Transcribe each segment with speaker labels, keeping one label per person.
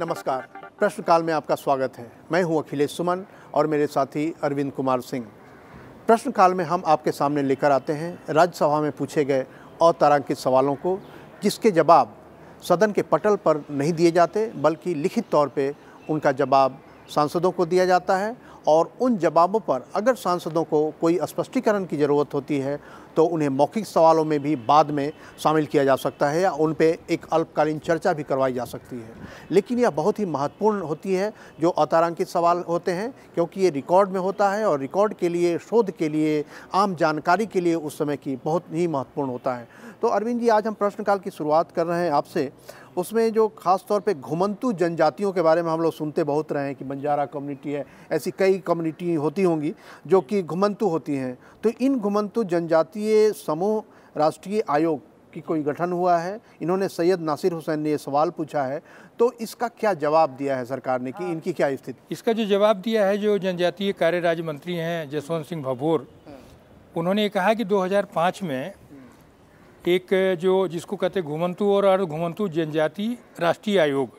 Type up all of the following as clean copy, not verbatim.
Speaker 1: नमस्कार, प्रश्नकाल में आपका स्वागत है। मैं हूं अखिलेश सुमन और मेरे साथी अरविंद कुमार सिंह। प्रश्नकाल में हम आपके सामने लेकर आते हैं राज्यसभा में पूछे गए अतारांकित सवालों को, जिसके जवाब सदन के पटल पर नहीं दिए जाते बल्कि लिखित तौर पे उनका जवाब सांसदों को दिया जाता है। और उन जवाबों पर अगर सांसदों को कोई स्पष्टीकरण की ज़रूरत होती है तो उन्हें मौखिक सवालों में भी बाद में शामिल किया जा सकता है या उन पे एक अल्पकालीन चर्चा भी करवाई जा सकती है। लेकिन यह बहुत ही महत्वपूर्ण होती है जो अतारांकित सवाल होते हैं, क्योंकि ये रिकॉर्ड में होता है और रिकॉर्ड के लिए, शोध के लिए, आम जानकारी के लिए उस समय की बहुत ही महत्वपूर्ण होता है। तो अरविंद जी, आज हम प्रश्नकाल की शुरुआत कर रहे हैं आपसे। उसमें जो खास तौर पे घुमंतू जनजातियों के बारे में हम लोग सुनते बहुत रहे हैं कि बंजारा कम्युनिटी है, ऐसी कई कम्युनिटी होती होंगी जो कि घुमंतू होती हैं। तो इन घुमंतू जनजातीय समूह राष्ट्रीय आयोग की कोई गठन हुआ है। इन्होंने सैयद नासिर हुसैन ने ये सवाल पूछा है, तो इसका क्या जवाब दिया है सरकार ने कि इनकी क्या स्थिति?
Speaker 2: इसका जो जवाब दिया है, जो जनजातीय कार्य राज्य मंत्री हैं जसवंत सिंह भभोर, उन्होंने कहा कि 2005 में एक जो जिसको कहते घुमंतू और अर्ध घुमंतू जनजाति राष्ट्रीय आयोग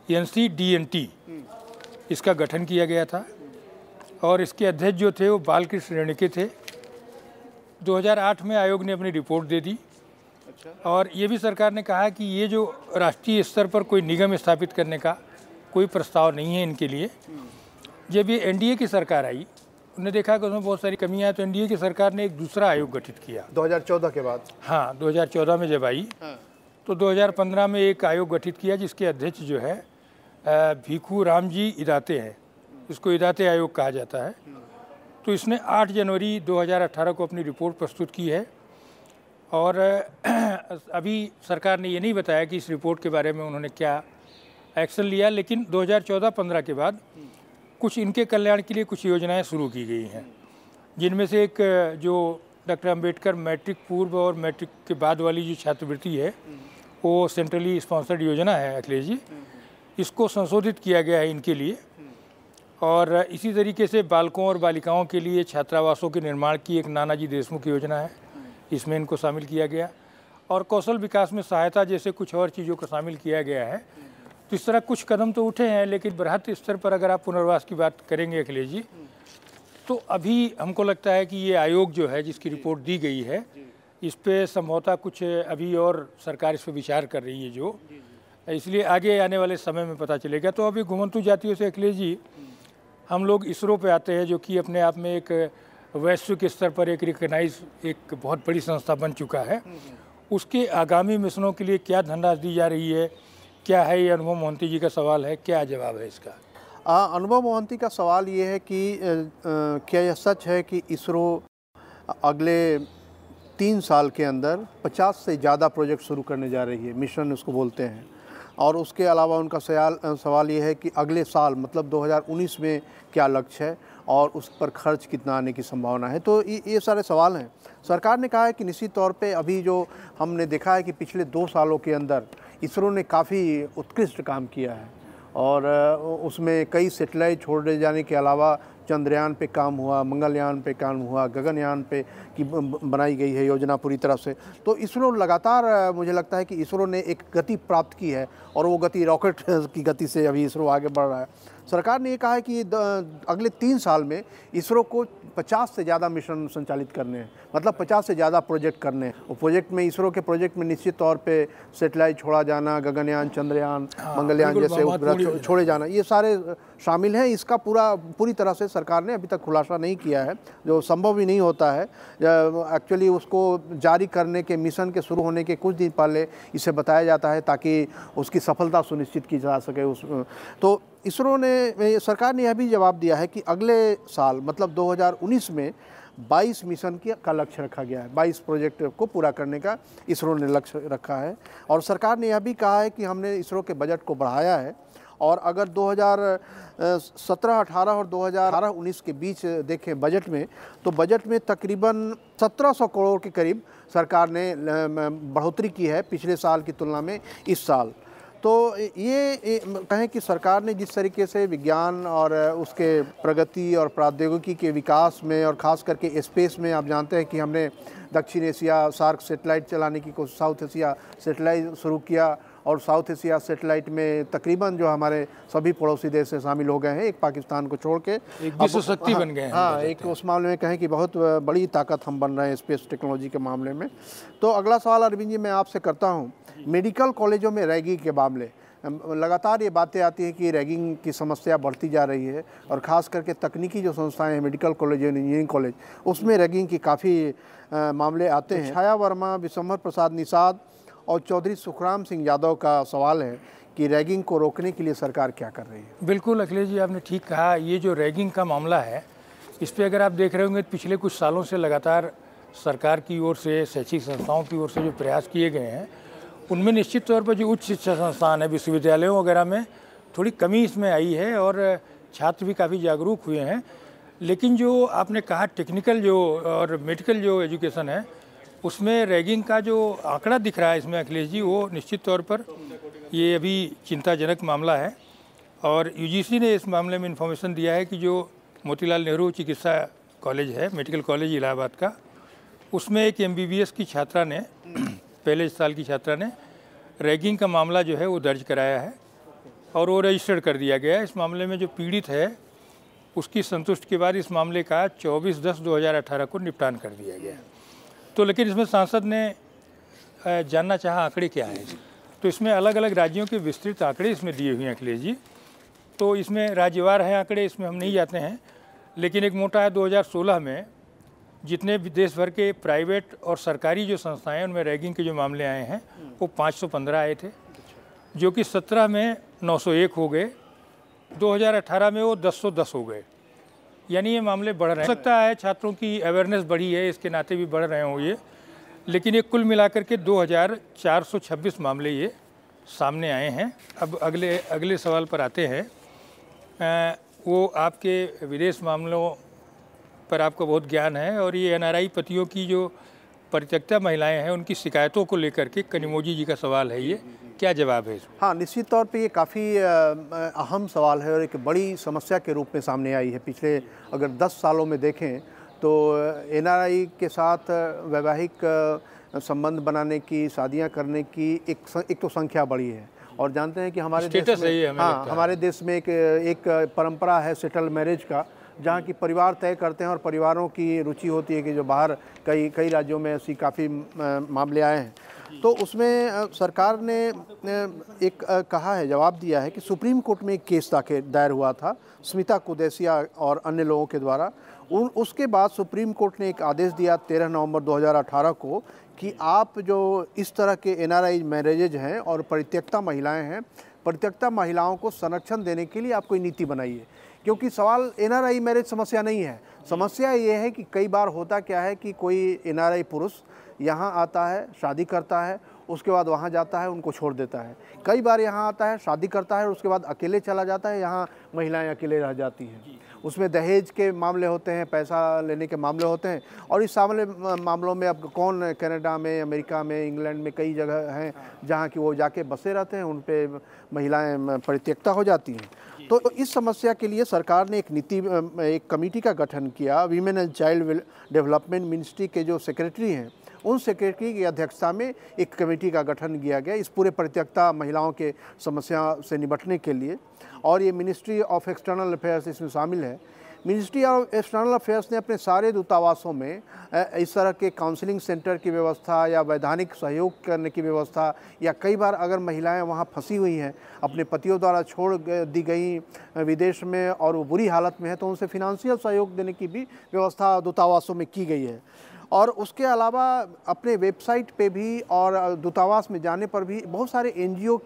Speaker 2: NCDNT, इसका गठन किया गया था और इसके अध्यक्ष जो थे वो बालकृष्ण रेणके थे। 2008 में आयोग ने अपनी रिपोर्ट दे दी। और ये भी सरकार ने कहा कि ये जो राष्ट्रीय स्तर पर कोई निगम स्थापित करने का कोई प्रस्ताव नहीं है इनके लिए। जब ये NDA की सरकार आई, उन्होंने देखा कि उसमें बहुत सारी कमियां हैं, तो NDA की सरकार ने एक दूसरा आयोग गठित किया
Speaker 1: 2014 के बाद।
Speaker 2: हाँ, 2014 में जब आई तो 2015 में एक आयोग गठित किया जिसके अध्यक्ष जो है भिखू राम जी इदाते हैं। इसको इदाते आयोग कहा जाता है। तो इसने 8 जनवरी 2018 को अपनी रिपोर्ट प्रस्तुत की है। और अभी सरकार ने ये नहीं बताया कि इस रिपोर्ट के बारे में उन्होंने क्या एक्शन लिया, लेकिन 2014-15 के बाद कुछ इनके कल्याण के लिए कुछ योजनाएं शुरू की गई हैं, जिनमें से एक जो डॉक्टर अंबेडकर मैट्रिक पूर्व और मैट्रिक के बाद वाली जो छात्रवृत्ति है, वो सेंट्रली स्पॉन्सर्ड योजना है अखिलेश जी। इसको संशोधित किया गया है इनके लिए। और इसी तरीके से बालकों और बालिकाओं के लिए छात्रावासों के निर्माण की एक नानाजी देशमुख योजना है, इसमें इनको शामिल किया गया। और कौशल विकास में सहायता जैसे कुछ और चीज़ों को शामिल किया गया है। तो इस तरह कुछ कदम तो उठे हैं, लेकिन बृहत स्तर पर अगर आप पुनर्वास की बात करेंगे अखिलेश जी, तो अभी हमको लगता है कि ये आयोग जो है जिसकी रिपोर्ट दी गई है, इस पे संभवतः कुछ अभी और सरकार इस पर विचार कर रही है, जो इसलिए आगे आने वाले समय में पता चलेगा। तो अभी घुमंतू जातियों से अखिलेश जी हम लोग इसरो पे आते हैं, जो कि अपने आप में एक वैश्विक स्तर पर एक रिकग्नाइज एक बहुत बड़ी संस्था बन चुका है। उसके आगामी मिशनों के लिए क्या धनराशि दी जा रही है, क्या है? ये अनुभव मोहंती जी का सवाल है, क्या जवाब है इसका?
Speaker 1: अनुभव मोहंती का सवाल ये है कि क्या यह सच है कि इसरो अगले 3 साल के अंदर 50 से ज़्यादा प्रोजेक्ट शुरू करने जा रही है, मिशन उसको बोलते हैं। और उसके अलावा उनका सवाल ये है कि अगले साल मतलब 2019 में क्या लक्ष्य है और उस पर खर्च कितना आने की संभावना है। तो ये सारे सवाल हैं। सरकार ने कहा है कि निश्चित तौर पे अभी जो हमने देखा है कि पिछले 2 सालों के अंदर इसरो ने काफ़ी उत्कृष्ट काम किया है और उसमें कई सेटेलाइट छोड़े जाने के अलावा चंद्रयान पे काम हुआ, मंगलयान पे काम हुआ, गगनयान पे की बनाई गई है योजना पूरी तरह से। तो इसरो लगातार, मुझे लगता है कि इसरो ने एक गति प्राप्त की है और वो गति रॉकेट की गति से अभी इसरो आगे बढ़ रहा है। सरकार ने ये कहा है कि अगले 3 साल में इसरो को 50 से ज़्यादा मिशन संचालित करने हैं, मतलब 50 से ज़्यादा प्रोजेक्ट करने हैं। वो प्रोजेक्ट में, इसरो के प्रोजेक्ट में निश्चित तौर पे सेटेलाइट छोड़ा जाना, गगनयान, चंद्रयान, मंगलयान जैसे उपग्रह छोड़े जाना, ये सारे शामिल हैं। इसका पूरी तरह से सरकार ने अभी तक खुलासा नहीं किया है, जो संभव भी नहीं होता है। एक्चुअली उसको जारी करने के, मिशन के शुरू होने के कुछ दिन पहले इसे बताया जाता है ताकि उसकी सफलता सुनिश्चित की जा सके। तो इसरो ने, सरकार ने यह भी जवाब दिया है कि अगले साल मतलब 2019 में 22 मिशन का लक्ष्य रखा गया है। 22 प्रोजेक्ट को पूरा करने का इसरो ने लक्ष्य रखा है। और सरकार ने यह भी कहा है कि हमने इसरो के बजट को बढ़ाया है और अगर 2017-18 और 2018-19 के बीच देखें बजट में, तो बजट में तकरीबन 1700 करोड़ के करीब सरकार ने बढ़ोतरी की है पिछले साल की तुलना में इस साल। तो ये कहें कि सरकार ने जिस तरीके से विज्ञान और उसके प्रगति और प्रौद्योगिकी के विकास में और ख़ास करके स्पेस में, आप जानते हैं कि हमने दक्षिण एशिया सार्क सेटेलाइट चलाने की कोशिश, साउथ एशिया सेटेलाइट शुरू किया और साउथ एशिया सैटेलाइट में तकरीबन जो हमारे सभी पड़ोसी देश से शामिल हो गए हैं, एक पाकिस्तान को छोड़ के
Speaker 2: एक विश्व शक्ति बन गए हैं।
Speaker 1: हाँ, एक उस मामले में कहें कि बहुत बड़ी ताकत हम बन रहे हैं स्पेस टेक्नोलॉजी के मामले में। तो अगला सवाल अरविंद जी मैं आपसे करता हूँ, मेडिकल कॉलेजों में रैगिंग के मामले, लगातार ये बातें आती हैं कि रैगिंग की समस्या बढ़ती जा रही है और ख़ास करके तकनीकी जो संस्थाएं हैं, मेडिकल कॉलेज, इंजीनियरिंग कॉलेज, उसमें रैगिंग की काफ़ी मामले आते हैं। छाया वर्मा, विशंभर प्रसाद निषाद और चौधरी सुखराम सिंह यादव का सवाल है कि रैगिंग को रोकने के लिए सरकार क्या कर रही है?
Speaker 2: बिल्कुल अखिलेश जी, आपने ठीक कहा। ये जो रैगिंग का मामला है, इस पर अगर आप देख रहे होंगे पिछले कुछ सालों से लगातार सरकार की ओर से, शैक्षिक संस्थाओं की ओर से जो प्रयास किए गए हैं, उनमें निश्चित तौर पर जो उच्च शिक्षा संस्थान है, विश्वविद्यालयों वगैरह में थोड़ी कमी इसमें आई है और छात्र भी काफ़ी जागरूक हुए हैं। लेकिन जो आपने कहा टेक्निकल जो और मेडिकल जो एजुकेशन है, उसमें रैगिंग का जो आंकड़ा दिख रहा है इसमें अखिलेश जी, वो निश्चित तौर पर ये अभी चिंताजनक मामला है। और यूजीसी ने इस मामले में इन्फॉर्मेशन दिया है कि जो मोतीलाल नेहरू चिकित्सा कॉलेज है, मेडिकल कॉलेज इलाहाबाद का, उसमें एक MBBS की छात्रा ने, पहले साल की छात्रा ने रैगिंग का मामला जो है वो दर्ज कराया है और वो रजिस्टर्ड कर दिया गया है। इस मामले में जो पीड़ित है उसकी संतुष्टि के बाद इस मामले का 24/10/2018 को निपटान कर दिया गया। तो लेकिन इसमें सांसद ने जानना चाहा आंकड़े क्या हैं, तो इसमें अलग अलग राज्यों के विस्तृत आंकड़े इसमें दिए हुए हैं अखिलेश जी। तो इसमें राज्यवार हैं आंकड़े, इसमें हम नहीं जाते हैं, लेकिन एक मोटा है 2016 में जितने भी देश भर के प्राइवेट और सरकारी जो संस्थाएं हैं उनमें रैगिंग के जो मामले आए हैं वो 515 आए थे, जो कि 17 में 901 हो गए, 2018 में वो 1010 हो गए। यानी ये मामले बढ़ रहे हैं। हो सकता है छात्रों की अवेयरनेस बढ़ी है, इसके नाते भी बढ़ रहे हों ये, लेकिन ये कुल मिलाकर के 2426 मामले ये सामने आए हैं। अब अगले सवाल पर आते हैं। वो आपके विदेश मामलों पर आपको बहुत ज्ञान है और ये NRI पतियों की जो परित्यक्ता महिलाएं हैं उनकी शिकायतों को लेकर के कनिमोझी जी का सवाल है, ये क्या जवाब है इसमें?
Speaker 1: हाँ, निश्चित तौर पे ये काफ़ी अहम सवाल है और एक बड़ी समस्या के रूप में सामने आई है। पिछले अगर 10 सालों में देखें तो NRI के साथ वैवाहिक संबंध बनाने की, शादियां करने की एक तो संख्या बढ़ी है और जानते हैं कि हमारे देश में, हाँ, हमारे देश में एक परंपरा है सेटल मैरिज का, जहाँ की परिवार तय करते हैं और परिवारों की रुचि होती है कि जो बाहर कई राज्यों में ऐसी काफ़ी मामले आए हैं। तो उसमें सरकार ने एक कहा है, जवाब दिया है कि सुप्रीम कोर्ट में एक केस दायर हुआ था स्मिता कुदैसिया और अन्य लोगों के द्वारा। उसके बाद सुप्रीम कोर्ट ने एक आदेश दिया 13 नवंबर 2018 को कि आप जो इस तरह के NRI मैरिजेज हैं और परित्यक्ता महिलाएं हैं, परित्यक्ता महिलाओं को संरक्षण देने के लिए आप कोई नीति बनाइए। क्योंकि सवाल NRI मैरिज समस्या नहीं है, समस्या ये है कि कई बार होता क्या है कि कोई NRI पुरुष यहाँ आता है, शादी करता है, उसके बाद वहाँ जाता है, उनको छोड़ देता है। कई बार यहाँ आता है, शादी करता है और उसके बाद अकेले चला जाता है, यहाँ महिलाएं अकेले रह जाती हैं। उसमें दहेज के मामले होते हैं, पैसा लेने के मामले होते हैं और इस मामलों में अब कौन, कनाडा में, अमेरिका में, इंग्लैंड में कई जगह हैं जहाँ कि वो जाके बसे रहते हैं, उन पर महिलाएँ परित्यक्ता हो जाती हैं। तो इस समस्या के लिए सरकार ने एक कमेटी का गठन किया। Women and child development ministry के जो सेक्रेटरी हैं, उन सेक्रेटरी की अध्यक्षता में एक कमेटी का गठन किया गया इस पूरे परित्यक्ता महिलाओं के समस्या से निपटने के लिए। और ये मिनिस्ट्री ऑफ एक्सटर्नल अफेयर्स इसमें शामिल है। मिनिस्ट्री ऑफ एक्सटर्नल अफेयर्स ने अपने सारे दूतावासों में इस तरह के काउंसलिंग सेंटर की व्यवस्था या वैधानिक सहयोग करने की व्यवस्था, या कई बार अगर महिलाएं वहां फंसी हुई हैं, अपने पतियों द्वारा छोड़ दी गई विदेश में और वो बुरी हालत में है, तो उनसे फिनेंशियल सहयोग देने की भी व्यवस्था दूतावासों में की गई है। और उसके अलावा अपने वेबसाइट पे भी और दूतावास में जाने पर भी बहुत सारे NGO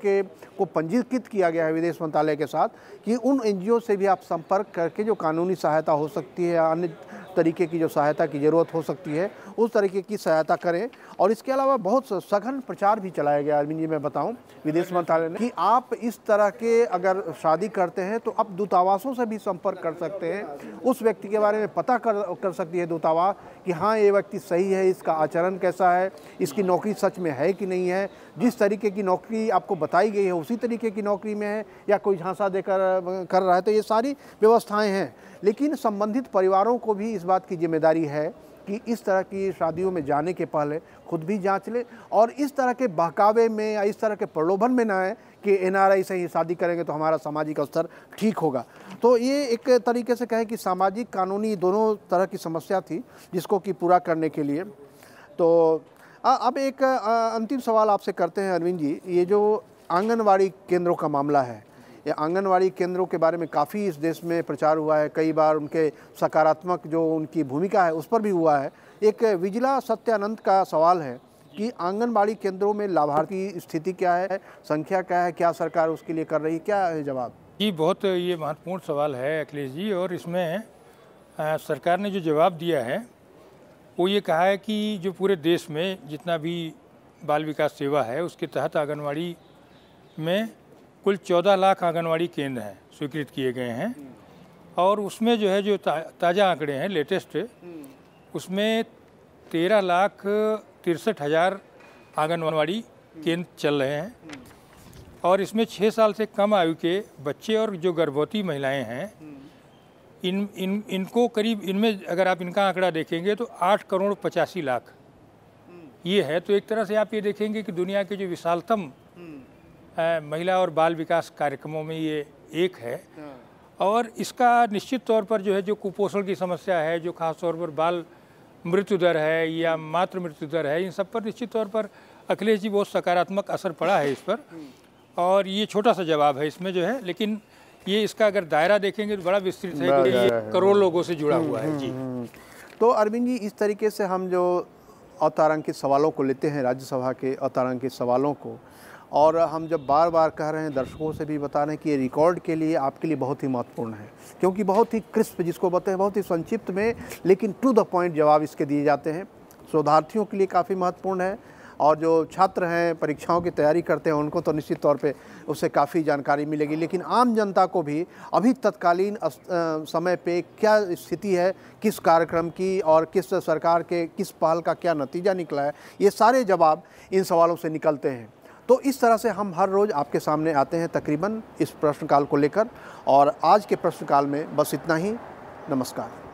Speaker 1: को पंजीकृत किया गया है विदेश मंत्रालय के साथ कि उन NGO से भी आप संपर्क करके जो कानूनी सहायता हो सकती है या अन्य तरीके की जो सहायता की ज़रूरत हो सकती है उस तरीके की सहायता करें। और इसके अलावा बहुत सघन प्रचार भी चलाया गया अरविंद जी, मैं बताऊं विदेश मंत्रालय ने, कि आप इस तरह के अगर शादी करते हैं तो आप दूतावासों से भी संपर्क कर सकते हैं। उस व्यक्ति के बारे में पता कर सकती है दूतावास कि हाँ ये व्यक्ति सही है, इसका आचरण कैसा है, इसकी नौकरी सच में है कि नहीं है, जिस तरीके की नौकरी आपको बताई गई है उसी तरीके की नौकरी में है या कोई झांसा देकर कर रहा है। तो ये सारी व्यवस्थाएं हैं, लेकिन संबंधित परिवारों को भी इस बात की जिम्मेदारी है कि इस तरह की शादियों में जाने के पहले खुद भी जांच ले और इस तरह के बहकावे में या इस तरह के प्रलोभन में ना आए कि एनआरआई से ही शादी करेंगे तो हमारा सामाजिक स्तर ठीक होगा। तो ये एक तरीके से कहें कि सामाजिक कानूनी दोनों तरह की समस्या थी जिसको कि पूरा करने के लिए। तो अब एक अंतिम सवाल आपसे करते हैं अरविंद जी, ये जो आंगनवाड़ी केंद्रों का मामला है, ये आंगनवाड़ी केंद्रों के बारे में काफ़ी इस देश में प्रचार हुआ है, कई बार उनके सकारात्मक जो उनकी भूमिका है उस पर भी हुआ है। एक विजिला सत्यानंद का सवाल है कि आंगनबाड़ी केंद्रों में लाभार्थी की स्थिति क्या है, संख्या क्या है, क्या सरकार उसके लिए कर रही है, क्या है जवाब?
Speaker 2: जी, बहुत ये महत्वपूर्ण सवाल है अखिलेश जी, और इसमें सरकार ने जो जवाब दिया है वो ये कहा है कि जो पूरे देश में जितना भी बाल विकास सेवा है उसके तहत आंगनवाड़ी में कुल 14 लाख आंगनवाड़ी केंद्र हैं स्वीकृत किए गए हैं, और उसमें जो है जो ताज़ा आंकड़े हैं लेटेस्ट, उसमें 13,63,000 आंगनवाड़ी केंद्र चल रहे हैं, और इसमें 6 साल से कम आयु के बच्चे और जो गर्भवती महिलाएं हैं इनको करीब, इनमें अगर आप इनका आंकड़ा देखेंगे तो 8,85,00,000 ये है। तो एक तरह से आप ये देखेंगे कि दुनिया के जो विशालतम महिला और बाल विकास कार्यक्रमों में ये एक है, और इसका निश्चित तौर पर जो है जो कुपोषण की समस्या है, जो खास तौर पर बाल मृत्यु दर है या मातृ मृत्यु दर है, इन सब पर निश्चित तौर पर अखिलेश जी बहुत सकारात्मक असर पड़ा है इस पर, और ये छोटा सा जवाब है इसमें जो है, लेकिन ये इसका अगर दायरा देखेंगे तो बड़ा विस्तृत है कि ये करोड़ लोगों से जुड़ा हुआ है। जी,
Speaker 1: तो अरविंद जी, इस तरीके से हम जो अतारांकित सवालों को लेते हैं, राज्यसभा के अतारांकित सवालों को, और हम जब बार बार कह रहे हैं, दर्शकों से भी बता रहे हैं कि ये रिकॉर्ड के लिए आपके लिए बहुत ही महत्वपूर्ण है, क्योंकि बहुत ही क्रिस्प, जिसको बोलते हैं बहुत ही संक्षिप्त में लेकिन टू द पॉइंट जवाब इसके दिए जाते हैं। शोधार्थियों के लिए काफ़ी महत्वपूर्ण है, और जो छात्र हैं परीक्षाओं की तैयारी करते हैं उनको तो निश्चित तौर पे उससे काफ़ी जानकारी मिलेगी, लेकिन आम जनता को भी अभी तत्कालीन समय पे क्या स्थिति है, किस कार्यक्रम की और किस सरकार के किस पहल का क्या नतीजा निकला है, ये सारे जवाब इन सवालों से निकलते हैं। तो इस तरह से हम हर रोज़ आपके सामने आते हैं तकरीबन इस प्रश्नकाल को लेकर, और आज के प्रश्नकाल में बस इतना ही। नमस्कार।